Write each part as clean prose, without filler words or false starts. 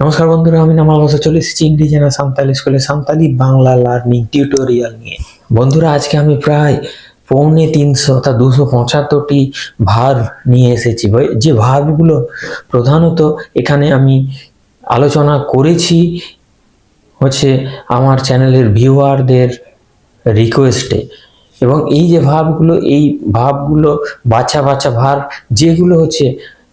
নমস্কার বন্ধুরা, আমি নামাল বসে চলে এসেছি ইন্ডিজেনা সাঁওতালি স্কুলে সাঁওতালি বাংলা লার্নিং টিউটোরিয়াল নিয়ে। বন্ধুরা, আজকে আমি প্রায় 350 অর্থাৎ 275টি ভার্ব নিয়ে এসেছি। যে ভার্বগুলো প্রধানত এখানে আমি আলোচনা করেছি হচ্ছে আমার চ্যানেলের ভিউয়ারদের রিকোয়েস্টে, এবং এই যে ভার্বগুলো বাচ্চা ভার্ব, যেগুলো হচ্ছে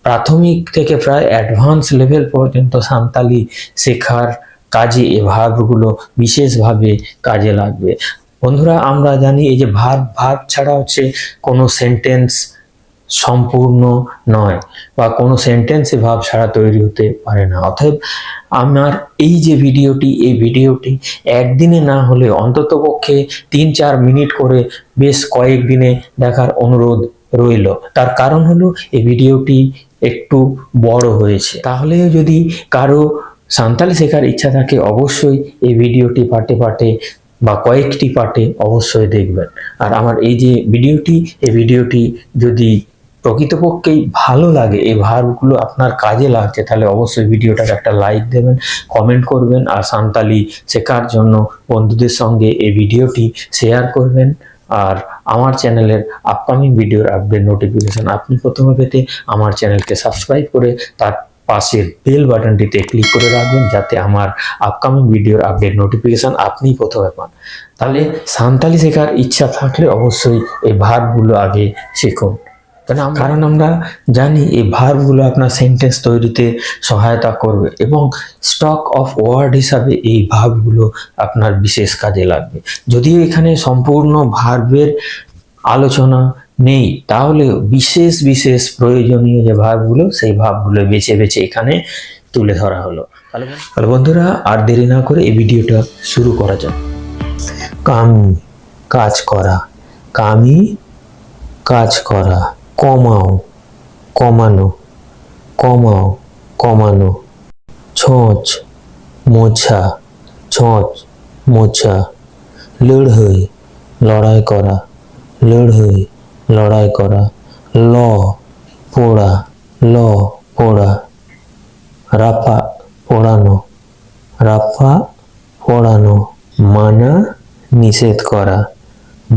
প্রাথমিক থেকে প্রায় অ্যাডভান্স লেভেল পর্যন্ত সাঁওতালি শেখার কাজে এই ভার্বগুলো বিশেষভাবে কাজে লাগবে। বন্ধুরা, আমরা জানি এই যে ভার্ব ছাড়া হচ্ছে কোনো সেন্টেন্স সম্পূর্ণ নয়, বা কোনো সেন্টেন্সে ভার্ব ছাড়া তৈরি হতে পারে না। অতএব আমার এই যে ভিডিওটি একদিনে না হলে অন্ততপক্ষে 3-4 মিনিট করে বেশ কয়েকদিনে দেখার অনুরোধ রইল। তার কারণ হলো এই ভিডিওটি একটু বড় হয়েছে। তাহলে যদি কারো সাঁওতালি শেখার ইচ্ছা থাকে, অবশ্যই এই ভিডিওটি পার্টে বা কয়েকটি পার্টে অবশ্যই দেখবেন। আর আমার এই যে ভিডিওটি যদি প্রকৃতপক্ষেই ভালো লাগে, এই ভার্বগুলো আপনার কাজে লাগছে, তাহলে অবশ্যই ভিডিওটাকে একটা লাইক দেবেন, কমেন্ট করবেন, আর সাঁওতালি শেখার জন্য বন্ধুদের সঙ্গে এই ভিডিওটি শেয়ার করবেন। আর আমার চ্যানেলের আপকামিং ভিডিওর আপডেট নোটিফিকেশন আপনি প্রথমে পেতে আমার চ্যানেলকে সাবস্ক্রাইব করে তার পাশের বেল বাটনটিতে ক্লিক করে রাখবেন, যাতে আমার আপকামিং ভিডিওর আপডেট নোটিফিকেশন আপনি প্রথমে পান। তাহলে সাঁওতালি শেখার ইচ্ছা থাকলে অবশ্যই এই ভার্বগুলো আগে শিখুন। কারণ আমরা জানি এই ভার্বগুলো আপনার সেন্টেন্স তৈরিতে সহায়তা করবে, এবং স্টক অফ ওয়ার্ড হিসাবে এই ভার্বগুলো আপনার বিশেষ কাজে লাগবে। যদিও এখানে সম্পূর্ণ ভার্বের আলোচনা নেই, তাহলে বিশেষ প্রয়োজনীয় যে ভার্বগুলো, সেই ভার্বগুলো বেছে এখানে তুলে ধরা হলো। তাহলে বন্ধুরা, আর দেরি না করে এই ভিডিওটা শুরু করা যাক। কামি, কাজ করা। কামি, কাজ করা। কমাও, কমানো। কমাও, কমানো। ছোঁচ, মোছা। ছোঁচ, মোছা। লড়াই, লড়াই করা। লড়াই, লড়াই করা। ল, পোড়া। ল, পোড়া। রাফা, পোড়ানো। রাফা, পোড়ানো। মানা, নিষেধ করা।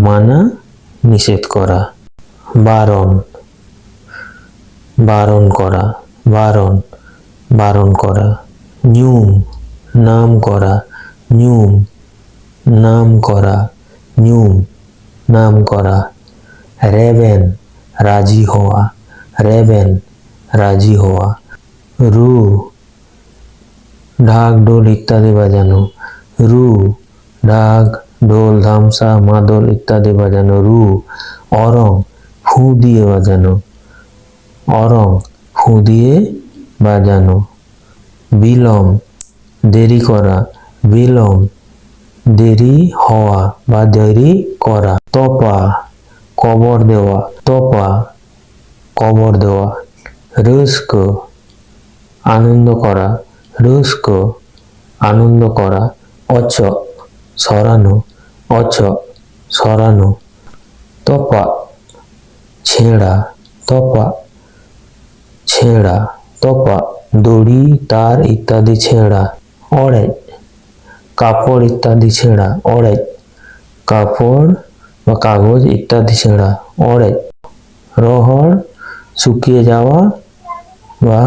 মানা, নিষেধ করা। বারণ, বারণ করা। বারণ, বারণ করা। নিয়ম, নাম করা। নিয়ম, নাম করা। নিয়ম, নাম করা। রেবেন, রাজি হওয়া। রেবেন, রাজি হওয়া। রু, ঢাক ঢোল ইত্যাদি বাজানো। রু, ঢাক ঢোল ধামসা মাদল ইত্যাদি বাজানো। রু। অরং, ফু দিয়ে বাজানো। অরং, ফু দিয়ে বাজানো। বিলম, দেরি করা। বিলম, দেরি হওয়া বা দেরি করা। তপা, কবর দেওয়া। তপা, কবর দেওয়া। রস্ক, আনন্দ করা। রস্ক, আনন্দ করা। অচ, সরানো। অচ, সরানো। তপা, ছেঁড়া। তপা, ছেঁড়া। তপা, দড়ি তার ইত্যাদি ছেঁড়া। অড়েজ, কাপড় ইত্যাদি ছেঁড়া। অড়েজ, কাপড় বা কাগজ ইত্যাদি ছেঁড়া। অড়েজ। রহড়, শুকিয়ে যাওয়া বা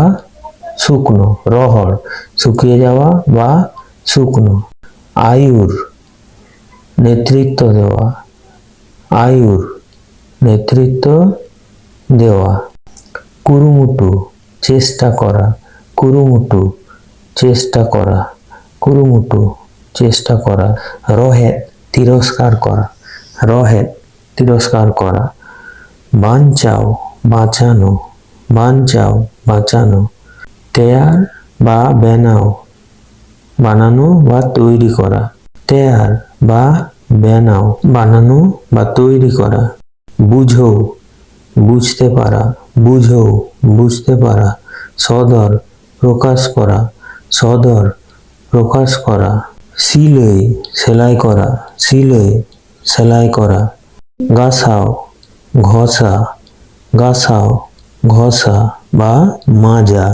শুকনো। রহড়, শুকিয়ে যাওয়া বা শুকনো। আয়ুর, নেতৃত্ব দেওয়া। আয়ুর, নেতৃত্ব দেওয়া। কুরুমুটু, চেষ্টা করা। কুরুমুটু, চেষ্টা করা। কুরুমুটু, চেষ্টা করা। রহেদ, তিরস্কার করা। রহেদ, তিরস্কার করা। বাঞ্চাও, বাঁচানো। বাঞ্চাও, বাঁচানো। তেয়ার বা বানাও। বানানো বা তৈরি করা। তেয়ার বা বানাও, বানানো বা তৈরি করা। বুঝো, বুঝতে পারা। বুঝো, বুঝতে পারা। সদর, প্রকাশ করা। সদর, প্রকাশ করা। সিলাই, সেলাই করা। সিলাই, সেলাই করা। গাছাও, ঘষা। গাছাও, ঘষা বা মাজা।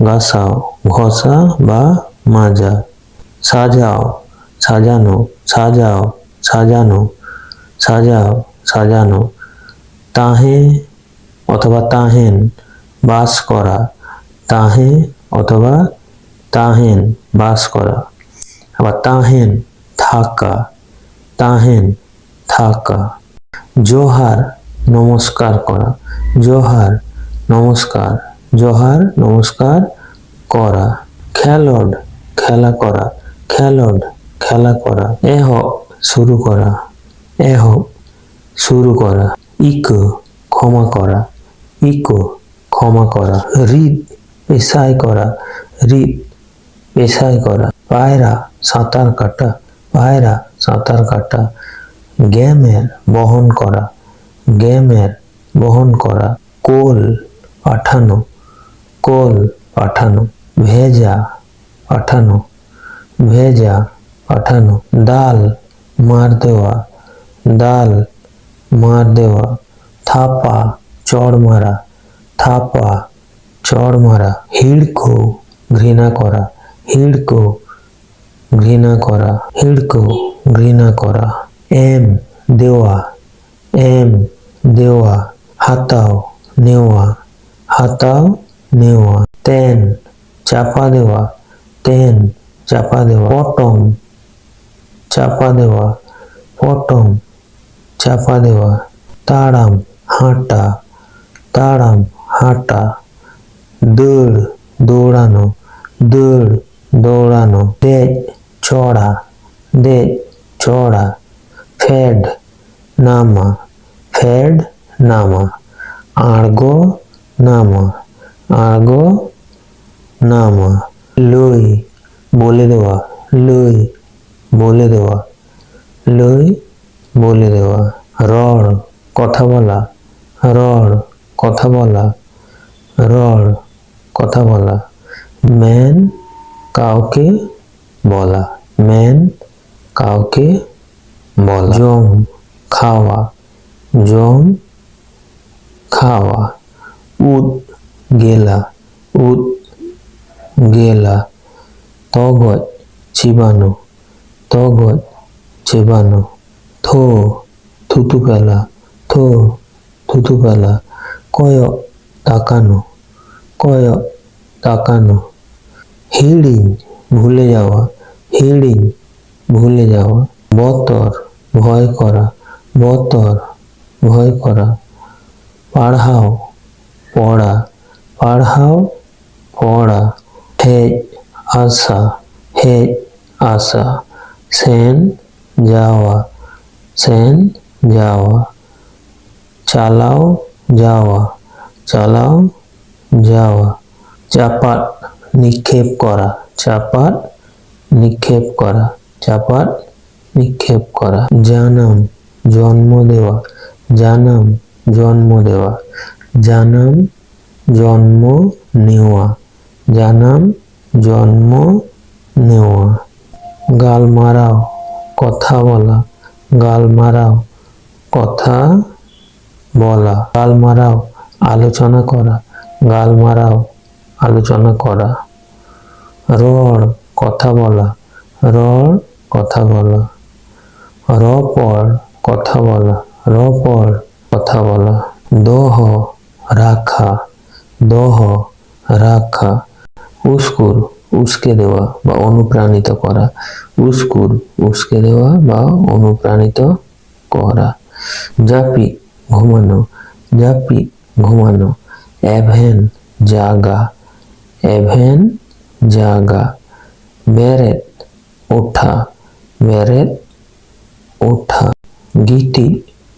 গাসাও, ঘষা বা মাজা। সাজাও, সাজানো, সাজাও, সাজানো, সাজাও, সাজানো। তাহে অথবা তাহেন, বাস করা। তাহে অথবা তাহেন, বাস করা। আবার তাহেন, থাকা। তাহেন, থাকা। জোহার, নমস্কার করা। জোহার, নমস্কার। জোহার, নমস্কার করা। খেলড, খেলা করা। খেলড, খেলা করা। এহ, শুরু করা। এহ, শুরু করা। ইক, ক্ষমা করা। ইক, ক্ষমা করা। হৃদ, পেশাই করা। হৃদ, পেশাই করা। পায়রা, সাঁতার কাটা। পায়রা, সাঁতার কাটা। গেমের, বহন করা। গেমের, বহন করা। কোল, পাঠানো। কোল, পাঠানো। ভেজা, পাঠানো। ভেজা, পাঠানো। ডাল, মার দেওয়া। ডাল, মার দেওয়া। থাপা, চড় মারা। থাপা, চড় মারা। হিড়কো, ঘৃণা করা। হিড়কো, ঘৃণা করা। হিড়কো, ঘৃণা করা। এম, দেওয়া। এম, দেওয়া। হাতাও, নেওয়া। হাতাও, নেওয়া। তেন, চাপা দেওয়া। তেন, চাপা দেওয়া। পটম, চাপা দেওয়া। পটম, চাপা দেওয়া। তাড়াম, হাঁটা। তাড়াম, হাঁটা। দৌড়, দৌড়ানো। দৌড়, দৌড়ানো। দেজ, চড়া। দেজ, চড়া। ফেড, নামা। ফেড, নামা। আড়গো, নামা। আড়গো, নামা। লই, বলে দেওয়া। লই, বলে দেওয়া। লই, বলে দেওয়া। রড়, কথা বলা। রড়, কথা বলা। রড়, কথা বলা। ম্যান, কাউকে বলা। ম্যান, কাউকে বলা। জম, খাওয়া। জম, খাওয়া। উদ, গেলা। উদ, গেলা। তগজ, চিবানো। তগজ, চিবানো। থো, থুতু ফেলা। থো, থুতু ফেলা। কয়ক, তাকানো। কয়ক, তাকানো। হিড়িং, ভুলে যাওয়া। হিড়িং, ভুলে যাওয়া। বতর, ভয় করা। বতর, ভয় করা। পাড়হাও, পড়া। পাড়হাও, পড়া। হেজ, আসা। হেজ, আসা। সেন, যাওয়া। সেন, যাওয়া। চালাও, যাওয়া। চালাও, যাওয়া। চাপাত, নিক্ষেপ করা। চাপাত, নিক্ষেপ করা। চাপাত, নিক্ষেপ করা। জানাম, জন্ম দেওয়া। জানাম, জন্ম দেওয়া। জানাম, জন্ম নেওয়া। জানাম, জন্ম নেওয়া। গাল মারাও, কথা বলা। গাল মারাও, কথা বলা। গাল মারাও, আলোচনা করা। গাল মারাও, আলোচনা করা। রড়, কথা বলা। রড়, কথা বলা। রপড়, কথা বলা। রপড়, কথা বলা। দহ, রাখা। দহ, রাখা। উস্কুর, উস্কে দেওয়া বা অনুপ্রাণিত করা। উস্কুর, উস্কে দেওয়া বা অনুপ্রাণিত করা। জাপি, ঘুমানো। জাপি, ঘুমানো। এভেন, জাগা। এভেন, জাগা। বেরেত, ওঠা। বেরেত, ওঠা। গিটি,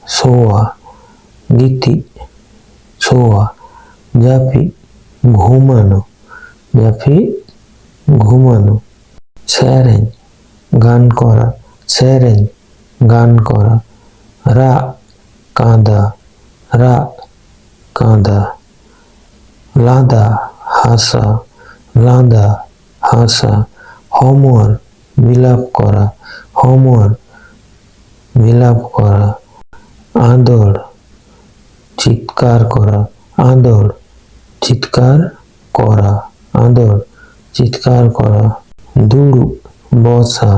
শোয়া। গিটি, শোয়া। জাপি, ঘুমানো। জাপি, ঘুমানো। সেরেন, গান করা। সেরেন, গান করা। রা, কাঁদা। রা, কাঁদা। লাদা, হাসা। লাদা, হাসা। হমর, বিলাপ করা। হমর, বিলাপ করা। আদর, চিৎকার করা। আদর, চিৎকার করা। আদর, চিৎকার করা, দুড়ুব, বসা,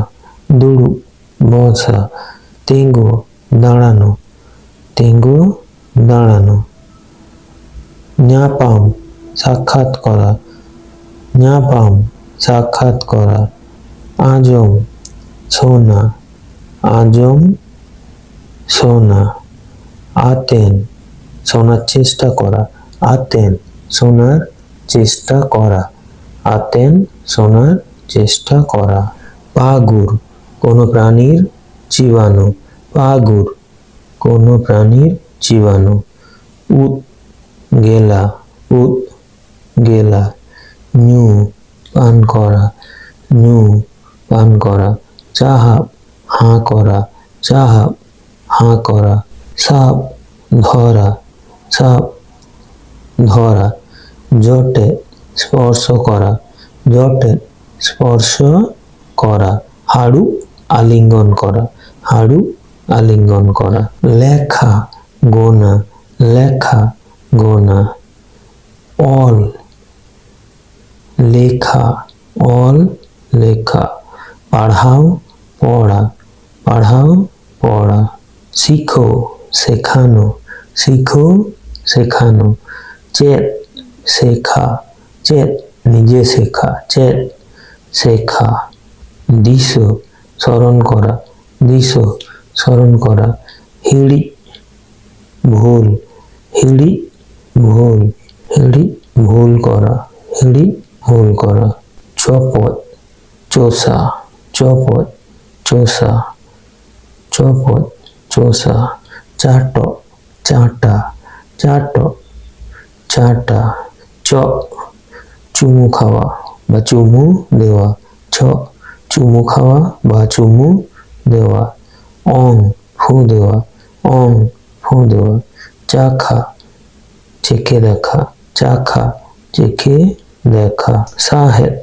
দুড়ুব, বসা, তেঙ্গো, দাঁড়ানো, তেঙ্গো, দাঁড়ানো, ন্যাপাম, সাক্ষাৎ করা, ন্যাপাম, সাক্ষাৎ করা, আজম, শোনা, আজম, শোনা, আতেন, শোনার চেষ্টা করা, আতেন, শোনার চেষ্টা করা, আতেন, শোনার চেষ্টা করা, পাগুর, কোনো প্রাণীর জীবাণু, পাগুর, কোনো প্রাণীর জীবাণু, উত, গেলা, উত, গেলা, নু, পান করা, নু, পান করা, চাহাব, হাঁ করা, চাহাব, হাঁ করা, সাপ, ধরা, সাপ, ধরা, জটে, স্পর্শ করা, জটে, স্পর্শ করা, হাড়ু, আলিঙ্গন করা, হাড়ু, আলিঙ্গন করা, লেখা, গোনা, লেখা, গোনা, অল, লেখা, অল, লেখা, পাঢ়াও, পড়া, পাঢ়াও, পড়া, শিখো, শেখানো, শিখো, শেখানো, চেত, শেখা, চেত, নিজে শেখা, চেত, শেখা, দিশো, স্মরণ করা, দিশো, স্মরণ করা, হিড়ি, ভুল, হিড়ি, ভুল, হিড়ি, ভুল করা, হিড়ি, ভুল করা, চপত, চোষা, চপত, চোষা, চপত, চোষা, চাটো, চাটা, চাটো, চাটা, চ, চুমু খাওয়া বা চুমু দেওয়া, ছ, চুমু খাওয়া বা চুমু দেওয়া, অং, ফু দেওয়া, অং, ফু দেওয়া, চাখা, চেখে দেখা, চাখা, চেখে দেখা, সাহেব,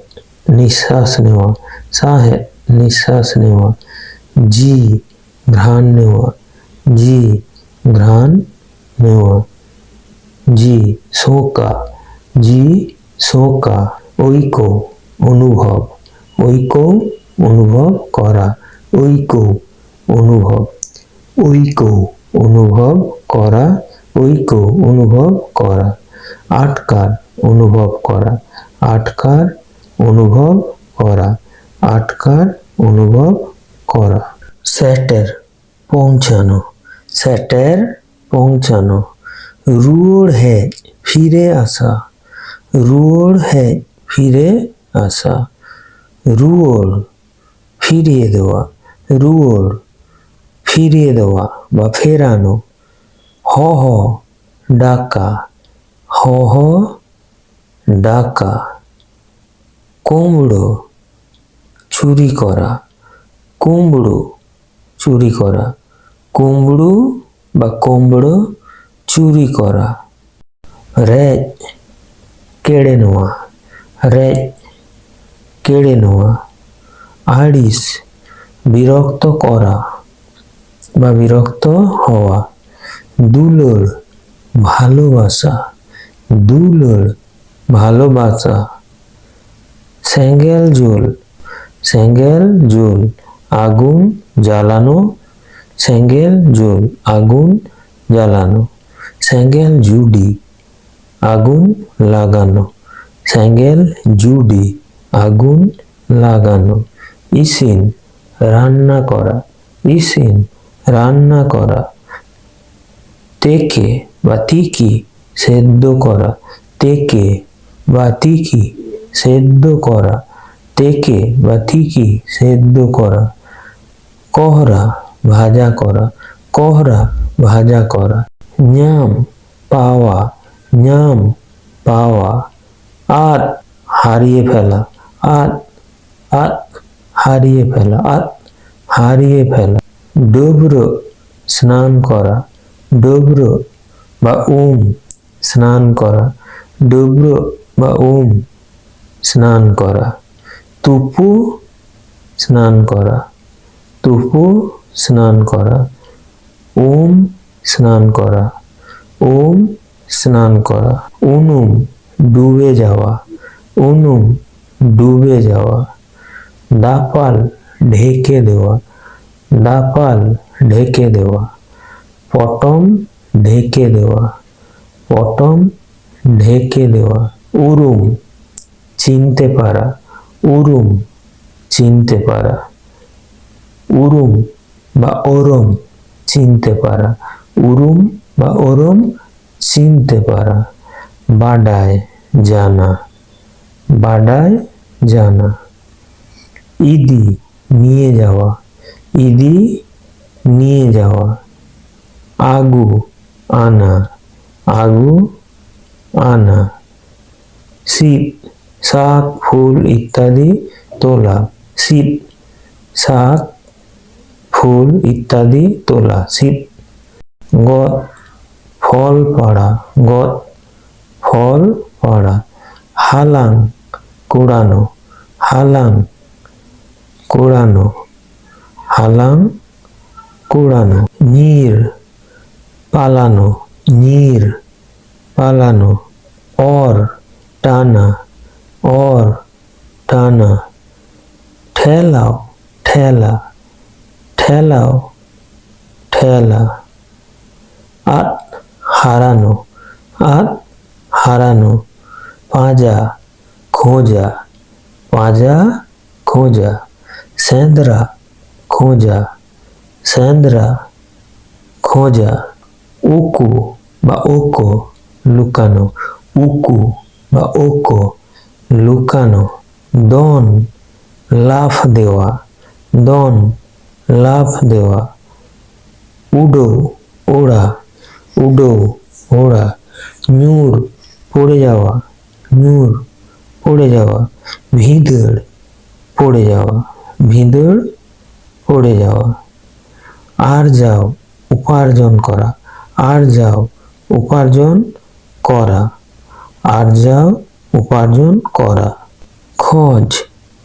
নিঃশ্বাস নেওয়া, সাহেব, নিঃশ্বাস নেওয়া, জি, ঘ্রাণ নেওয়া, জি, ঘ্রাণ নেওয়া, জি, শোকা, জি, শোকা, ঐক্য, অনুভব, ঐক্য, অনুভব করা, ঐক্য, অনুভব, ঐক্য, অনুভব করা, ঐক্য, অনুভব করা, আটকার, অনুভব করা, আটকার, অনুভব করা, আটকার, অনুভব করা, স্যাটের, পৌঁছানো, স্যাটের, পৌঁছানো, রুড় হে, ফিরে আসা, রুড় হে, ফিরে আসা, রুড়, ফিরিয়ে দেওয়া, রুড়, ফিরিয়ে দেওয়া বা ফেরানো, হ হ, ডাকা, হ হ, ডাকা, কুমড়ো, চুরি করা, কুমড়ো, চুরি করা, কুমড়ো বা কুমড়ো, চুরি করা, রেজ, কেড়ে নেওয়া, রেজ, কেড়ে নেওয়া, আড়িস, বিরক্ত করা বা বিরক্ত হওয়া, দুলোর, ভালোবাসা, দুলোর, ভালোবাসা, সেঙ্গেল জুল, সেঙ্গেল জুল, আগুন জ্বালানো, সেঙ্গেল জুল, আগুন জ্বালানো, সেঙ্গেল জুডি, আগুন লাগানো, সেঙ্গেল জুডি, আগুন লাগানো, ইসিন, রান্না করা, ইসিন, রান্না করা, তেকে বা তিকি, সেদ্ধ করা, তেকে বা তিকি, সেদ্ধ করা, তেকে বা তিকি, সেদ্ধ করা, কোহরা, ভাজা করা, কোহরা, ভাজা করা, ஞাম, পাওয়া, ஞাম, পাওয়া, আত, হারিয়ে ফেলা, আত, আত, হারিয়ে ফেলা, আত, হারিয়ে ফেলা, ডুবর, স্নান করা, ডুবর বা স্নান করা, ডুবর বা স্নান করা, তুপু, স্নান করা, তুপু, স্নান করা, স্নান করা, স্নান করা, উনুম, ডুবে যাওয়া, উনুন ডুবে যাওয়া, দাপাল ঢেকে দেওয়া, দাপাল ঢেকে দেওয়া, পটম ঢেকে দেওয়া, পটম ঢেকে দেওয়া, উরুম চিনতে পারা, উরুম চিনতে পারা, উরুম বা ওরম চিনতে পারা, উরুম বা ওরম চিনতে পারা, বাডায় জানা, বাডায় জানা, ইদি নিয়ে যাওয়া, ইদি নিয়ে যাওয়া, আগু আনা, আগু আনা, শীত শাক ফুল ইত্যাদি তোলা, শীত শাক ফুল ইত্যাদি তোলা, শীত। গদ ফল পাড়া, গদ ফল পাড়া, হালাং কুড়ানো, হালাং কুড়ানো, হালাং কুড়ানো, নীর পালানো, নীর পালানো, অর টানা, অর টানা, ঠেলাও ঠেলা, ঠেলাও ঠেলা, আত হারানো, আত হারানো, পাঁজা খোঁজা, পাঁজা খোঁজা, সেঁদরা খোঁজা, সেঁদরা খোঁজা, উকু বা ওকো লুকানো, উকু বা ওকো লুকানো, দন লাফ দেওয়া, দন লাফ দেওয়া, উডো ওড়া, উডো ওড়া, ñুর পড়ে যাওয়া, ñুর পড়ে যাওয়া, ভিঁদড় পড়ে যাওয়া, ভিঁদড় পড়ে যাওয়া, আর যাও উপার্জন করা, আর যাও উপার্জন করা, আর যাও উপার্জন করা, খোঁজ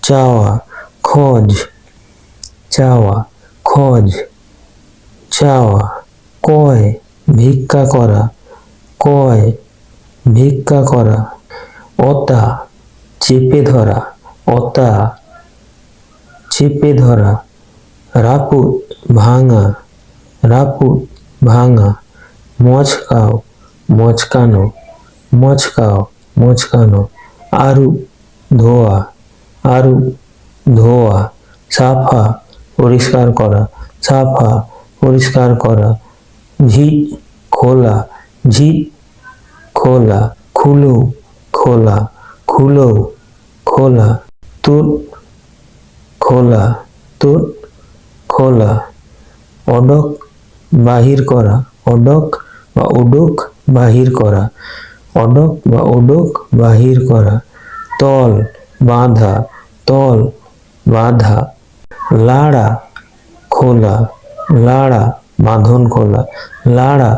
চাওয়া, খোঁজ চাওয়া, খোঁজ চাওয়া, কয় ভিক্ষা করা, কয় ভিক্ষা করা, অতা চেপে ধরা, অতা চেপে ধরা, রাপুত ভাঙা, রাপুত ভাঙা, মচকাও মচকানো, মচকাও মচকানো, আরু ধোয়া, আরু ধোয়া, সাফা পরিষ্কার করা, সাফা পরিষ্কার করা, ঝিট খোলা, ঝিট খোলা, খুলো খোলা, খুলো খোলা, তুত খোলা, তুত খোলা, অডক বাহির করা, অডক বা উডুক বাহির করা, অডক বা উডুক বাহির করা, তল বাঁধা, তল বাঁধা, লাড়া খোলা, লাড়া বাঁধন খোলা, লাড়া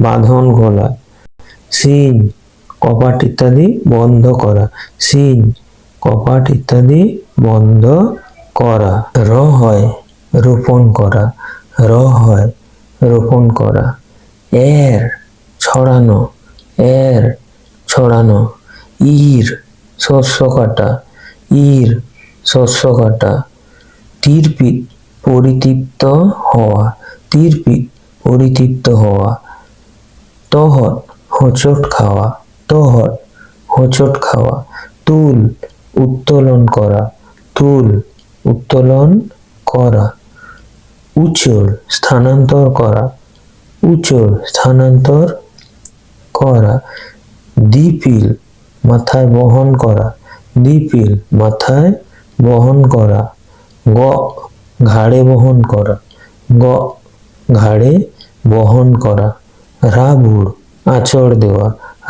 বাঁধন খোলা, সিন কপাট ইত্যাদি বন্ধ করা, সিন কপাট ইত্যাদি বন্ধ করা, র হয় রোপণ করা, র হয় রোপণ করা, এর ছড়ানো, এর ছড়ানো, ইর শস্য কাটা, ইর শস্য কাটা, তীরপিত পরিতৃপ্ত হওয়া, তীরপিত পরিতৃপ্ত হওয়া, তহত হোঁচট খাওয়া, তহত হোঁচট খাওয়া, তুল উত্তোলন করা, তুল উত্তোলন করা, উচড় স্থানান্তর করা, উচড় স্থানান্তর করা, দিপিল মাথায় বহন করা, দিপিল মাথায় বহন করা, গ ঘাড়ে বহন করা, গ ঘাড়ে বহন করা, রাবুড় আঁচড় দেওয়া,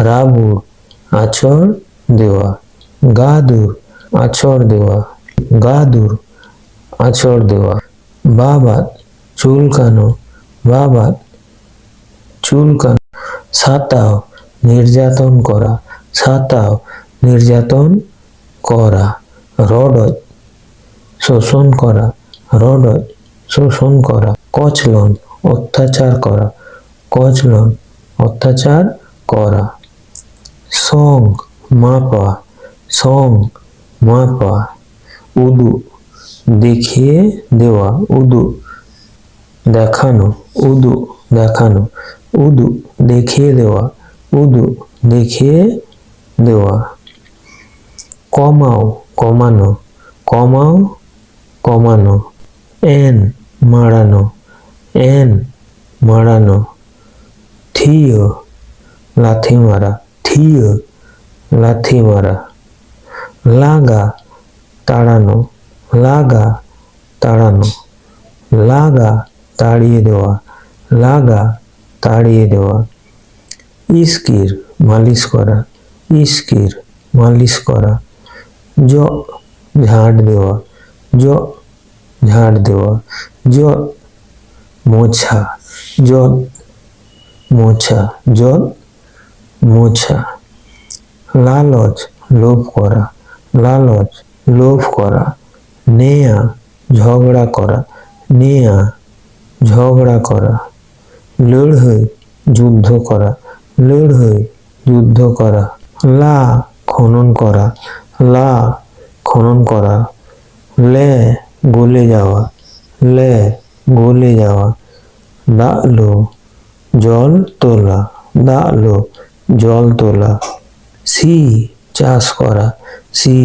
রাবুড় আঁচড় দেওয়া, গাদুর আঁচড় দেওয়া, গাদুর আঁচড় দেওয়া, বাবাত চুলকানো, বাবাত চুলকানো, সাতাও নির্যাতন করা, সাতাও নির্যাতন করা, রডজ শোষণ করা, রডজ শোষণ করা, কচলন অত্যাচার করা, কচলন অত্যাচার করা, সং মাপা, সং মাপা, উদু দেখিয়ে দেওয়া, উদু দেখানো, উদু দেখানো, উদু দেখিয়ে দেওয়া, উদু দেখিয়ে দেওয়া। কমাও কমানো, কমাও কমানো। এন মারানো, এন মারানো। থিয় লাথি মারা, থিয় লাথি মারা। লাগা তাড়ানো, লাগা তাড়ানো, লাগা তাড়িয়ে দেওয়া, লাগা তাড়িয়ে দেওয়া। ইস্কির মালিশ করা, ইস্কির মালিশ করা। জ ঝাড় দেওয়া, জ ঝাড় দেওয়া। জ মোছা, জ মোছা, জ মোছা। লালচ লোভ করা, লালচ লোভ করা। নেয়া ঝগড়া করা, নেয়া ঝগড়া করা। লড়াই যুদ্ধ করা, লড়াই যুদ্ধ করা। লা খনন করা, লা খনন করা। লে গলে যাওয়া, লে গলে যাওয়া। দালো জল তোলা, দালো জল তোলা। সি চাষ করা, সি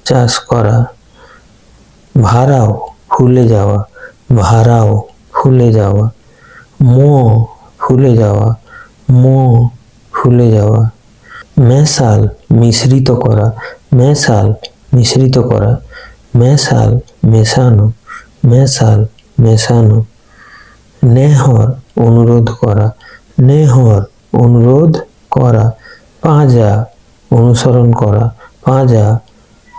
চাষ করা। ভাড়াও ফুলে যাওয়া, ভাড়াও ফুলে যাওয়া। মো ফুলে যাওয়া, মো ফুলে যাওয়া। মেশাল মিশ্রিত করা, মেশাল মিশ্রিত করা। মেশাল মেশানো, মেশাল মেশানো। নেহর অনুরোধ করা, নেহর অনুরোধ করা। পাঁজা অনুসরণ করা, পাঁজা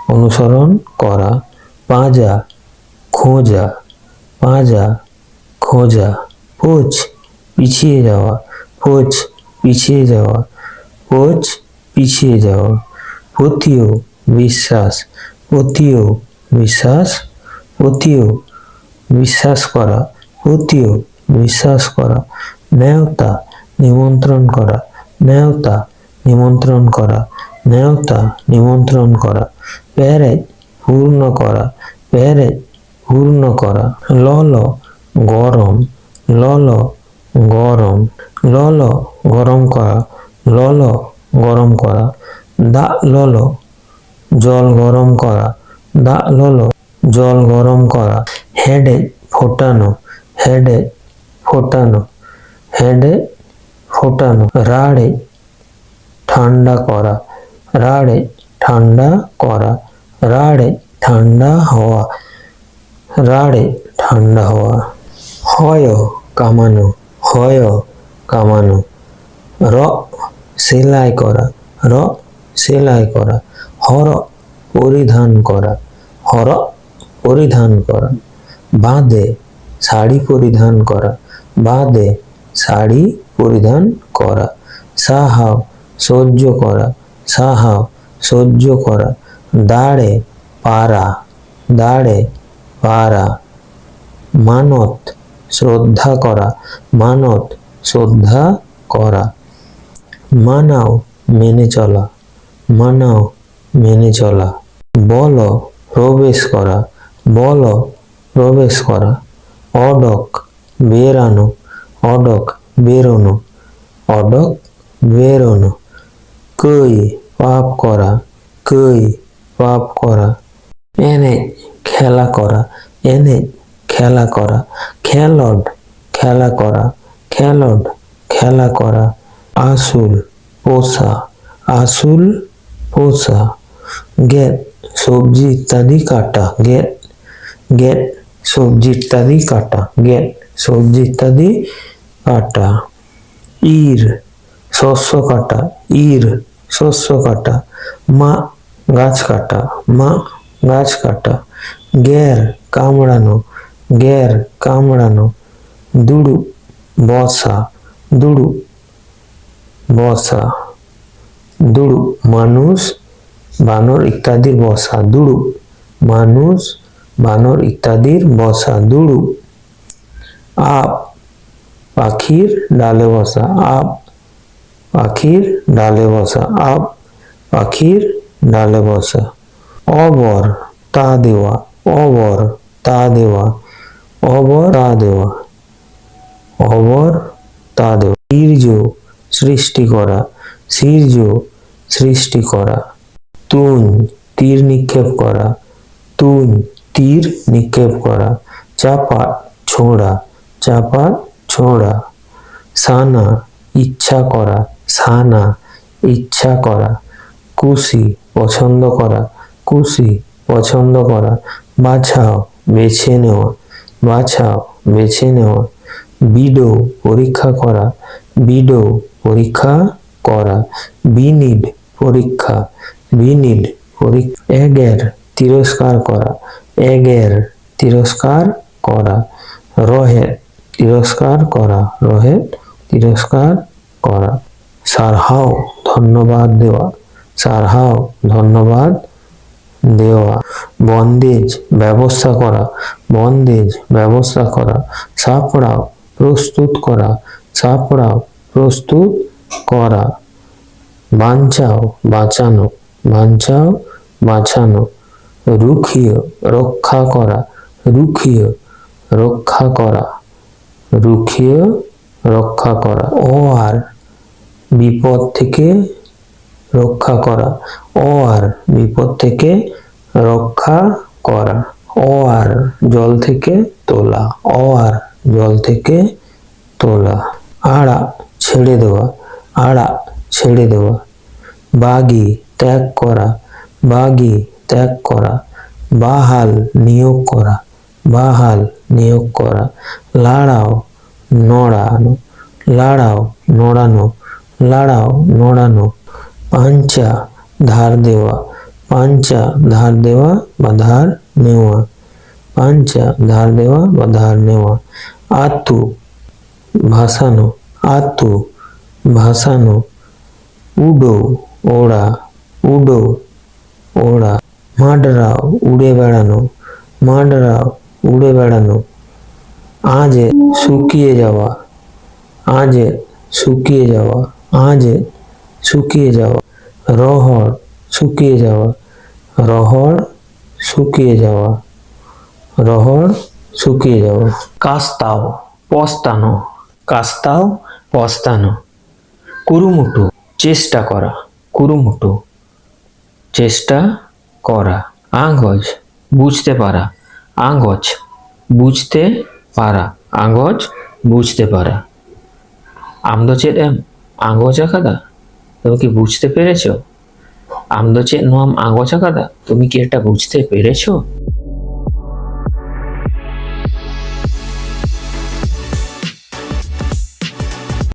অনুসরণ করা। পাঁজা খোঁজা, পাঁজা খোঁজা। পোচ পিছিয়ে যাওয়া, পোচ পিছিয়ে যাওয়া, পোচ পিছিয়ে যাওয়া। পতিও বিশ্বাস, পতিও বিশ্বাস, পতিও বিশ্বাস করা, পতিও বিশ্বাস করা। নেওতা নিমন্ত্রণ করা, নেওতা নিমন্ত্রণ করা, নেওতা নিমন্ত্রণ করা। প্যারেজ পূর্ণ করা, প্যারেজ পূর্ণ করা। লল গরম, লল গরম, লল গরম করা, লল গরম করা। দা লল জল গরম করা, দা লল জল গরম করা। হেডে ফোটানো, হেডে ফোটানো, হেডে ফোটানো। রাড়ে ঠান্ডা করা, রাড়ে ঠান্ডা করা। রাড়ে ঠান্ডা হওয়া, রাড়ে ঠান্ডা হওয়া। হয় কামানো, হয় কামানো। র সেলাই করা, র সেলাই করা। হর পরিধান করা, হর পরিধান করা। বাঁধে শাড়ি পরিধান করা, বাঁধে শাড়ি পরিধান করা। সাহাও সহ্য করা, সাহাও সহ্য করা। দাঁড়ে পারা, দাঁড়ে পারা। মানত শ্রদ্ধা করা, মানত শ্রদ্ধা করা। মানাও মেনে চলা, মানাও মেনে চলা। বল প্রবেশ করা, বল প্রবেশ করা। অডক বেরানো, অডক বেরোনো, অডক বেরোনো। কই পাপ করা, কই পাপ করা। এনে খেলা করা, এনে খেলা করা। খেলড খেলা করা, খেলড খেলা করা। আসুল পোষা, আসুল পোষা। গেট সবজি ইত্যাদি কাটা, গেট গেট সবজি ইত্যাদি কাটা, গেট সবজি ইত্যাদি কাটা। ইর শস্য কাটা, ইর শস্য কাটা। মা গাছ কাটা, মা গাছ কাটা। গ্যার কামড়ানো, গ্যার কামড়ানো। দুড়ু বসা, দুড়ু বসা। দুড়ু মানুষ বানর ইত্যাদির বসা, দুড়ু মানুষ বানর ইত্যাদির বসা, দুড়ু। আপ পাখির ডালে বসা, আপ পাখির ডালে বসা, আপ পাখির ডালে বসা। অবর তা দেওয়া, অবর তা দেওয়া, অবর তা দেওয়া, অবর তা দেওয়া। সূর্য সৃষ্টি করা, সূর্য সৃষ্টি করা। তুন তীর নিক্ষেপ করা, তুন তীর নিক্ষেপ করা। চাপা ছোড়া, চাপা ছোড়া। সানা ইচ্ছা করা, সানা ইচ্ছা করা। খুশি পছন্দ করা, খুশি পছন্দ করা। বাছাও বেছে নেওয়া, বাছাও বেছে নেওয়া। বিডো পরীক্ষা করা, বিডো পরীক্ষা করা। বিনিড পরীক্ষা, বিনিড পরীক্ষা। এগের তিরস্কার করা, এগের তিরস্কার করা। রহের তিরস্কার করা, রহের তিরস্কার করা। সারহাও ধন্যবাদ দেওয়া, সারহাও ধন্যবাদ দেওয়া। বন্দেজ ব্যবস্থা করা, বন্দেজ ব্যবস্থা করা। সাপড়াও প্রস্তুত করা, সাপড়াও প্রস্তুত করা। বাঞ্চাও বাঁচানো, বাঞ্চাও বাঁচানো। রুখিও রক্ষা করা, রুখিও রক্ষা করা, রুখিও রক্ষা করা। ও আর বিপদ থেকে রক্ষা করা, ও আর বিপদ থেকে রক্ষা করা। ও আর জল থেকে তোলা, ও আর জল থেকে তোলা। আড়া ছেড়ে দেওয়া, আড়া ছেড়ে দেওয়া। বাগি ত্যাগ করা, বাগি ত্যাগ করা। বাহাল নিয়োগ করা, বাহাল নিয়োগ করা। লাড়াও নড়ানো, লাড়াও নড়ানো, লাড়াও নড়ানো। পাঞ্চা ধার দেওয়া, পাঞ্চা ধার দেওয়া বা ধার নেওয়া, পাঞ্চা ধার দেওয়া বা ধার নেওয়া। আতু ভাসানো, আতু ভাসানো। উডো ওড়া, উডো ওড়া। মাডরাও উড়ে বেড়ানো, মাডরাও উড়ে বেড়ানো। আজে শুকিয়ে যাওয়া, আজে শুকিয়ে যাওয়া, আজে শুকিয়ে যাওয়া। রহড় শুকিয়ে যাওয়া, রহড় শুকিয়ে যাওয়া, রহড় শুকিয়ে যাওয়া। কাস্তাও পস্তানো, কাস্তাও পস্তানো। কুরুমুটু চেষ্টা করা, কুরুমুটু চেষ্টা করা। আঙ্গজ বুঝতে পারা, আঙ্গজ বুঝতে পারা, আঙ্গজ বুঝতে পারা। আমদো চেদ এম আঙ্গজ আকাদা, তুমি কি বুঝতে পেরেছো? আমদো চেদ নোয়াম আঙ্গজ আকাদা, তুমি কি এটা বুঝতে পেরেছো?